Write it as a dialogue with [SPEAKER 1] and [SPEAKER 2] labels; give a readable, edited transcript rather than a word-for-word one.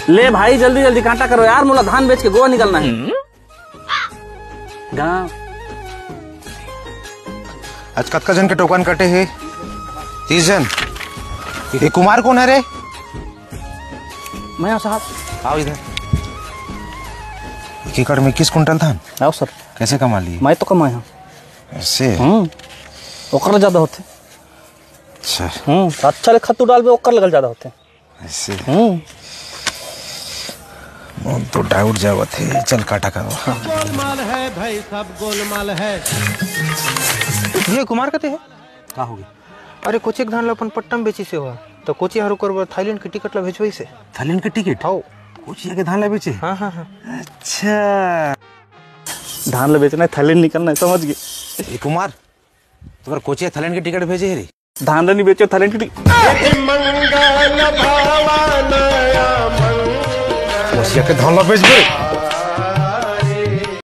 [SPEAKER 1] ले भाई जल्दी जल्दी कांटा करो यार, मोला धान बेच के गोवा निकलना है। गाँव
[SPEAKER 2] आज कतका जन के टोकन कटे है? 30 जन। ये कुमार कौन है रे?
[SPEAKER 1] मैं साहब।
[SPEAKER 2] आओ इधर। 1 एकड़ में 21 कुंटल धान।
[SPEAKER 1] आओ सर।
[SPEAKER 2] कैसे कमा लिए?
[SPEAKER 1] मैं तो कमाया
[SPEAKER 2] ऐसे।
[SPEAKER 1] ओकर ज्यादा होते।
[SPEAKER 2] अच्छा।
[SPEAKER 1] अच्छा ले खत्तू डाल पे ओकर लगल ज्यादा होते।
[SPEAKER 2] ऐसे। तो डाउट जावत है, चल काटा करो।
[SPEAKER 3] गोलमाल है भाई, सब गोलमाल है।
[SPEAKER 4] ये कुमार कते है?
[SPEAKER 1] का होगी?
[SPEAKER 4] अरे कोची के धान ला अपन पट्टम बेची से हुआ तो कोची हरू कर थाईलैंड की टिकट ला भेजवई से।
[SPEAKER 1] थाईलैंड के टिकट?
[SPEAKER 4] हां।
[SPEAKER 1] कोची के धान ला बेचे?
[SPEAKER 4] हां हां हां।
[SPEAKER 1] अच्छा धान ला बेचना है, थाईलैंड निकलना है, समझ गए।
[SPEAKER 2] ये कुमार तुम्हारा कोची थाईलैंड की टिकट भेजे रे?
[SPEAKER 1] धान ला नहीं बेचो, थाईलैंड की टिकट।
[SPEAKER 2] कोचिया के धान ला बेच बे।